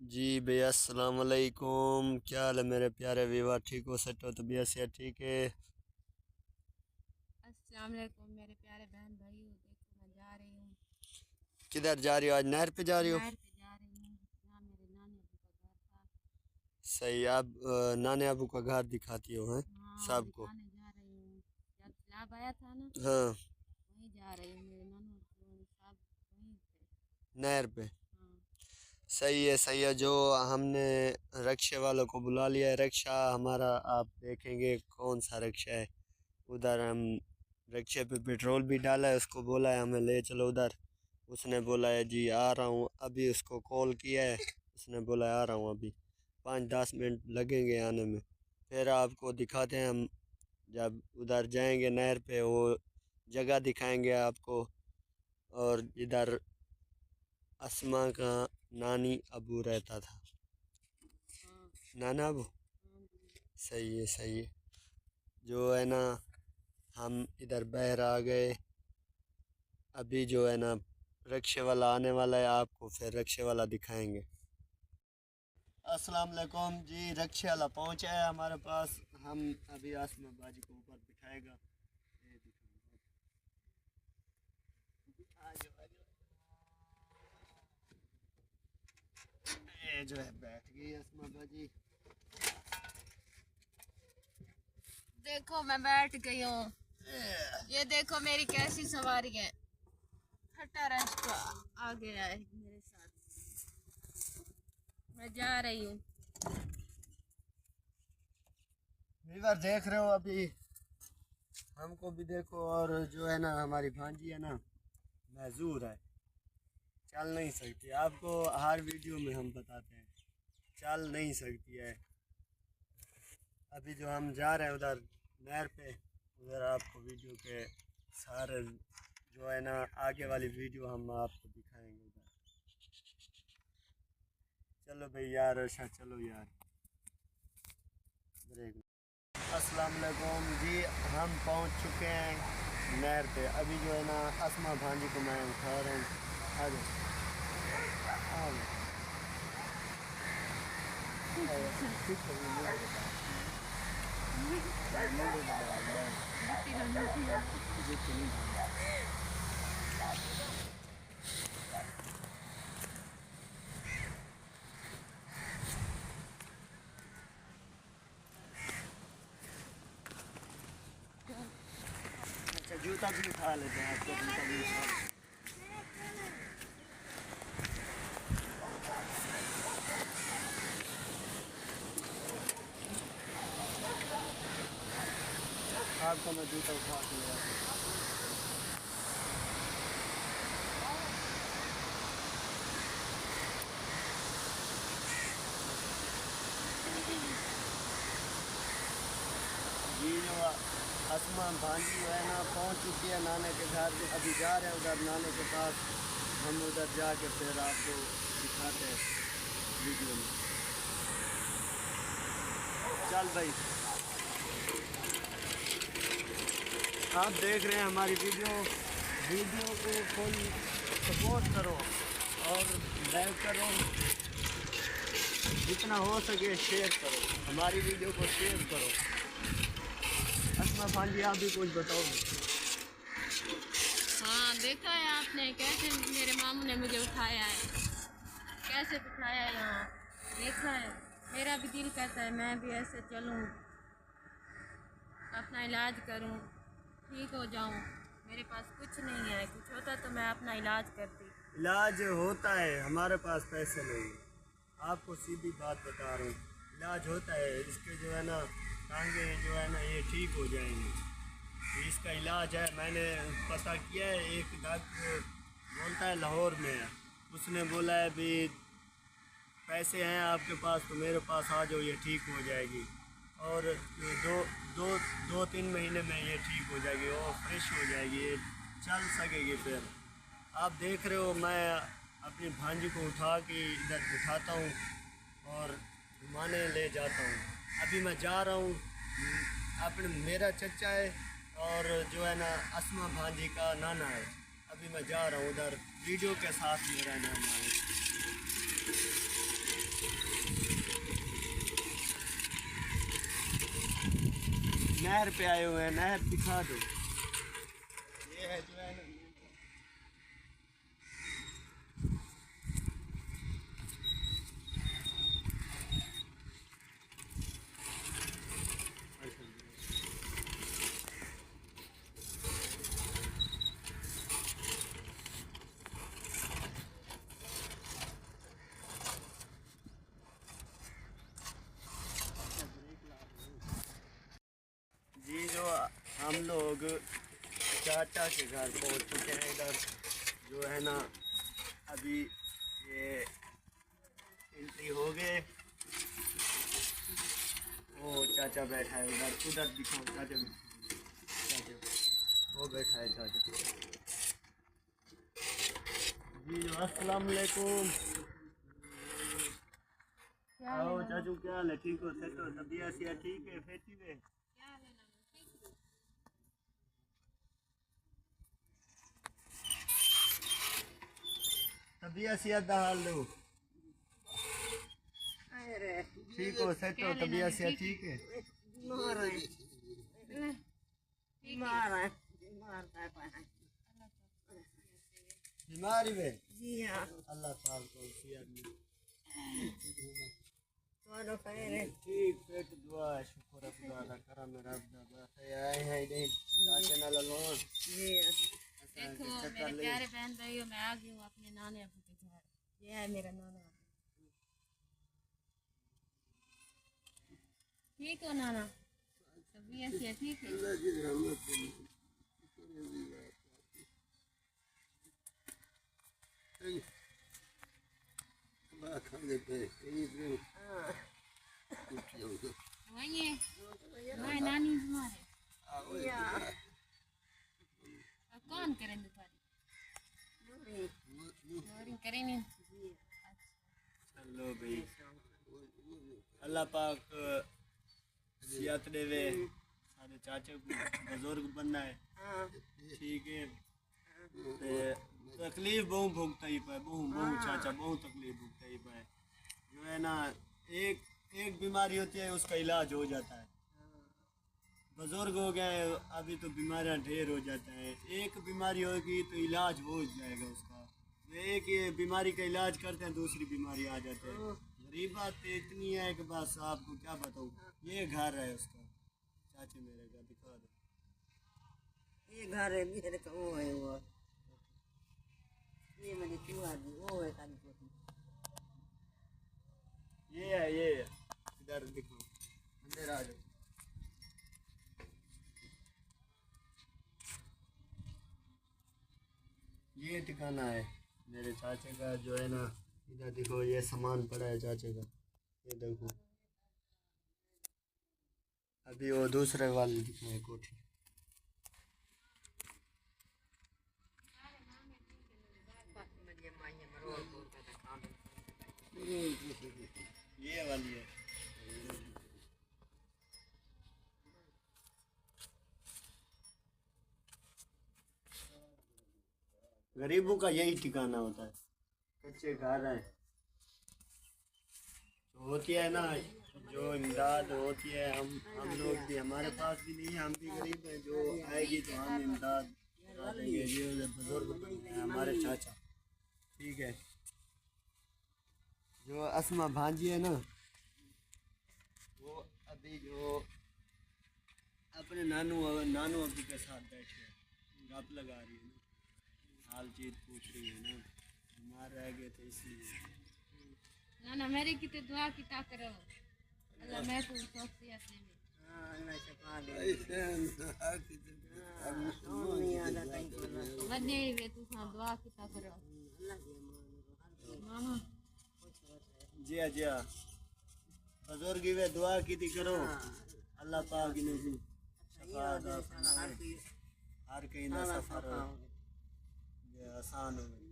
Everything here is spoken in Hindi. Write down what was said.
जी भैया अस्सलाम वालेकुम। क्या हाल है मेरे प्यारे व्यूअर? ठीक हो? सेट हो? तबीयत से ठीक है? अस्सलाम वालेकुम मेरे प्यारे बहन भाइयों। देखो मैं जा रही हूँ, किधर जा रही हो? आज नहर पे जा रही हो? नहर पे जा रही हूँ। यहाँ मेरे नानी अबू का घर था। सही। आप नाने अबू का घर दिखाती हो हैं हाँ, सबको? दिखाने जा रही हूँ। जब सैलाब आया था ना, हाँ। वहीं जा रही हूँ। मेरे नानू अबू सब वहीं थे। नहर पे। हाँ। सही है, सही है। जो हमने रक्शे वालों को बुला लिया है, रक्षा हमारा। आप देखेंगे कौन सा रक्षा है उधर। हम रक्शे पे पेट्रोल भी डाला है, उसको बोला है हमें ले चलो उधर। उसने बोला है जी आ रहा हूँ अभी। उसको कॉल किया है, उसने बोला है आ रहा हूँ अभी। 5-10 मिनट लगेंगे आने में। फिर आपको दिखाते हैं हम। जब उधर जाएंगे नहर पे, वो जगह दिखाएंगे आपको। और इधर अस्मा का नानी अबू रहता था। हाँ। नाना अबू। हाँ जी। सही है, सही है। जो है ना, हम इधर बहर आ गए। अभी जो है ना, रिक्शे वाला आने वाला है, आपको फिर रिक्शे वाला दिखाएंगे। अस्सलाम वालेकुम जी। रिक्शे वाला पहुंचा है हमारे पास। हम अभी आसमा बाजी को ऊपर बिठाएगा। ये दिखाऊंगा। आ जाओ, आ जाओ। ये जो है बैठ गई आसमा बाजी। देखो मैं बैठ गई हूँ। ये देखो मेरी कैसी सवारी है। हटा रश तो आ गया है मेरे साथ। मैं जा रही हूँ। व्यूअर देख रहे हो अभी? हमको भी देखो। और जो है ना, हमारी भांजी है ना, महजूर है, चल नहीं सकती। आपको हर वीडियो में हम बताते हैं, चल नहीं सकती है। अभी जो हम जा रहे हैं उधर नहर पे, उधर आपको वीडियो के सारे जो है ना, आगे वाली वीडियो हम आपको दिखाएंगे उधर। चलो भाई यार, अच्छा चलो यार। ब्रेक। अस्सलाम वालेकुम जी। हम पहुंच चुके हैं नहर पे। अभी जो है ना, अस्मा भांजी को मैं उठा रहा हूँ। आ जाओ, आ जाओ। ठीक है, ये मुझे बता। मुझे बता, जितनी अच्छा, जूता भी उठा लेते हैं। आपका जूता भी उठा। आपका मैं जूता उठा के ले आता हूँ। जी जो अस्मा भांजी जो है ना, पहुंच चुकी है नाने के घर। अभी जा रहे हैं उधर नाने के पास। हम उधर जाके फिर आपको दिखाते हैं वीडियो में। चल भाई, आप देख रहे हैं हमारी वीडियो। वीडियो को फुल सपोर्ट करो और लाइक करो, जितना हो सके शेयर करो। हमारी वीडियो को शेयर करो। अस्मा भांजी, आप भी कुछ बताओ। हाँ, देखा है आपने कैसे मेरे मामू ने मुझे उठाया है, कैसे बिठाया है यहाँ। देखा है। मेरा भी दिल करता है मैं भी ऐसे चलूँ, अपना इलाज करूँ, ठीक हो जाऊँ। मेरे पास कुछ नहीं है, कुछ होता तो मैं अपना इलाज करती। इलाज होता है, हमारे पास पैसे नहीं है। आपको सीधी बात बता रहा हूँ, इलाज होता है। इसके जो है ना, टांगे जो है ना, ये ठीक हो जाएंगे। तो इसका इलाज है। मैंने पता किया है, एक डॉक्टर बोलता है लाहौर में है। उसने बोला है भी पैसे हैं आपके पास तो मेरे पास आ जाओ, ये ठीक हो जाएगी। और दो दो 2-3 महीने में ये ठीक हो जाएगी और फ्रेश हो जाएगी, ये चल सकेगी फिर। आप देख रहे हो, मैं अपनी भांजी को उठा के इधर बिठाता हूँ और घुमाने ले जाता हूँ। अभी मैं जा रहा हूँ। अपने मेरा चचा है और जो है ना, अस्मा भांजी का नाना है। अभी मैं जा रहा हूँ उधर, वीडियो के साथ मेरा नाना है। नहर पे आए हुए हैं, नहर दिखा दो। ये है जो है ना जी, जो हम लोग चाचा के घर पहुंच चुके हैं। इधर जो है ना अभी ये एंट्री हो गए। वो चाचा बैठा है उधर, उधर दिखाओ चाचा, चाचा वो बैठा है चाचा। जी अस्सलाम वालेकुम। आओ चाचू, क्या हाल है? ठीक हो? सेट हो? तबीयत से ठीक है? फेटी में तबीयत सेहत दा हाल लो ठीक हो? सेट हो? तबीयत सेहत ठीक है? बीमारी में? जी हाँ। अल्लाह पाक को सेहत में खैर ठीक पेट दुआ है। शुक्र है खुदा दा करम है रब दा। बस आए हैं इधर चाचा नाल लोन। जी देखो मेरे प्यारे बहन भाइयों, मैं आ गई हूँ अपने नाने अबू के घर। ये है मेरा नाना अबू। ठीक हो नाना? तबीयत से ठीक है? वही नानी बीमार है। अब कौन करें दुपारी? बोरिंग करेंगे। चलो भाई, अल्लाह पाक सेहत देवे। सारे चाचे को बुजुर्ग बनना है, ठीक है। ते तकलीफ बहु भुगता ही पाए, बहु बहु चाचा बहु तकलीफ भुगता ही पाए। जो है ना एक एक बीमारी होती है उसका इलाज हो जाता है। बुजुर्ग हो गए अभी तो बीमारियां ढेर हो जाता है। एक बीमारी होगी तो इलाज हो जाएगा उसका। एक ये बीमारी का इलाज करते हैं, दूसरी बीमारी आ जाते हैं। गरीब बात तो इतनी है कि बस आपको क्या बताऊँ। ये घर है उसका, चाचे मेरे का दिखा दो। ये घर है मेरे का, वो है वो। ये मेरी चूहा दी, वो है काली पोती। ये है, ये है। इधर देखो, अंदर आ जाओ। ये ठिकाना है मेरे चाचे का जो है ना। इधर देखो, ये सामान पड़ा है चाचे का, ये देखो। अभी वो दूसरे वाले दिखाए कोठी। ये वाली है। गरीबों का यही ठिकाना होता है। कच्चे घर है तो होती है ना, जो इमदाद होती है। हम लोग भी, हमारे पास भी नहीं है, हम भी गरीब हैं। जो आएगी तो हम इमदाद करा देंगे। ये बुजुर्ग बनते हैं हमारे चाचा, ठीक है। जो अस्मा भांजी है ना, वो अभी जो अपने नानू अबू के साथ बैठी है, गप लगा रही है ना, हाल चीज पूछ रही है ना। बीमार रह गए थे इसलिए। नाना मेरी कितने दुआ किता करो, अल्लाह मैं तो शख्सियत दे। हाँ अल्लाह शफा दे। नहीं आदा कहीं को वजह वे तू दुआ किता करो। मामा जी हाँ, जी हाँ, बुजुर्ग वे दुआ की थी करो। अल्लाह पाक ने शफा अता फरमाए, हर कहीं ना सफर हो, ये आसान हो।